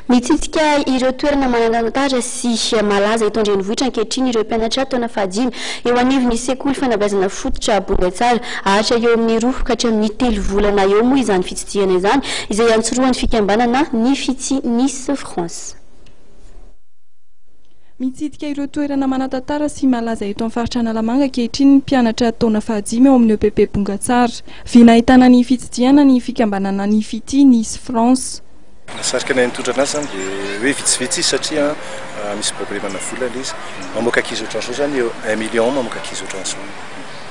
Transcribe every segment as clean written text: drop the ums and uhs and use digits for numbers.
Mitsidika ireo toerana manan-tantara sy malaza eto an-drenivohitra ankehitriny ireo mpianatra taona fahadimy eo anivon'ny sekoly fanabeazana fototra Bongatsara ahatra eo amin'ny 2 ka hatramin'ny 3 volana eo moa izany fitsidihana izany izay antsoroan'ny fikambanana ny fitsy Nice France. Mitsidika ireo toerana manan-tantara sy malaza eto amin'ny faritra Analamanga ankehitriny ny mpianatra taona fahadimy ao amin'ny EPP Bongatsara. Vinahitana ny fitsidihana ny fikambanana ny fitsy Nice France. Sarika ny nitondrana azy zany dia hoe vitsivitsy satria misy problème na vola izy mamoaka ankizy ohatran'izao zany eo 1 million mamoaka ankizy ohatran'izao.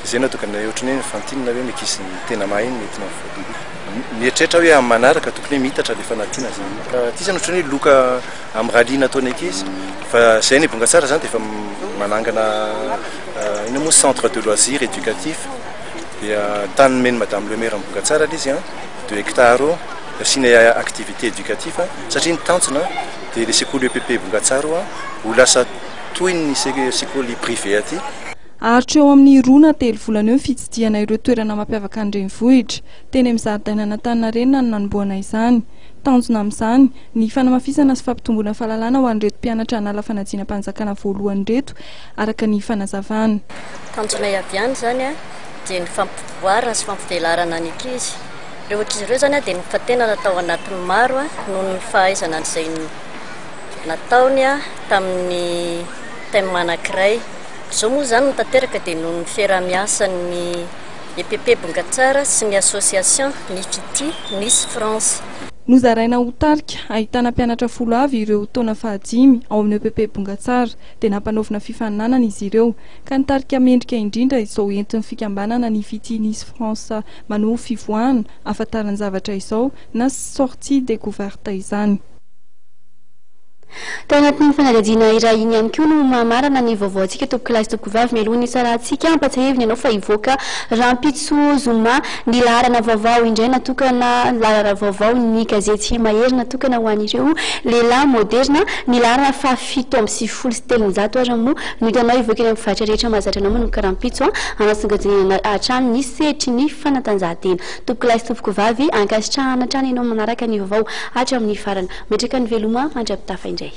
Izay natokana ohatran'ny hoe fantinina hoe ankizy tena mahay mety mieritreretra hoe amin'ny manaraka tokony hoe mitatra le fanantina zany. Ty zany ohatran'ny hoe loka amin'ny raliana ataony ankizy fa izay ny Bongatsara zany dia efa manangana ino moa centre de loisirs éducatif dia tany nomeny Madame le maire amin'ny Bongatsara izy 2 hectares sy ny activité éducative satria ny tanjona dia le sekoly EPP Bongatsara ho lasa toy ny sekoly privé aty. Ahatra eo amin'ny 2 na 3 volana eo fitsidihana ireo toerana mampiavaka ny renivohitra teny amin'ny zaridaina Antaninarenina no nanomboana izany. Tanjona amin'izany ny fanamafisana sy fampitomboana fahalalana ho an'ireto mpianatra hanala fanadina mpanjakana voalohany reto araka ny fanazavana. Tanjona iaviany zany dia ny fampivoarana sy fampivelarana ny ankizy. Ireo ankizy ireo zany dia fa tena natao anatin'ny maro noho ny fahaizana izay nataony tamin'ny thème anankiray. Izao moa zany tanteraka dia noho ny fiarah-miasan'ny EPP Bongatsara sy ny association ny fitsy Nice France. Nozaraina ho tarika ahitana mpianatra 10 avy ireo taona fahadimy ao amin'ny EPP Bongatsara dia nampanaovina fifaninanana izy ireo ka nitarika mendrika indrindra izao entin'ny fikambanana ny fitsy Nice France manao fivoahana ahafantarany zavatra izao na sortie découverte izany. Tao anatin'ny fanadihadiana iray iny ihany koa no mamarana ny vaovaontsika tompoklasy tompokivavy mialohan'ny sarantsika ampatsaheviny ianao fa hivoaka Rampitso Zoma ny laharana vaovao indray natokana laharana vaovao ny gazety mahery natokana ho an'ireo lehilahy moderna ny laharana fa 7:7 ary moa no hitanao hivoaka eny amin'ny mpivarotra rehetra mahazatra anao manomboka Rampitso anasongadina hatrany ny setry ny fanatanjahantena. Tompoklasy tompokivavy ankasitrahana hatrany ianao manaraka ny vaovao hatramin'ny farana. Metraka ny veloma mandra-pitafa indray.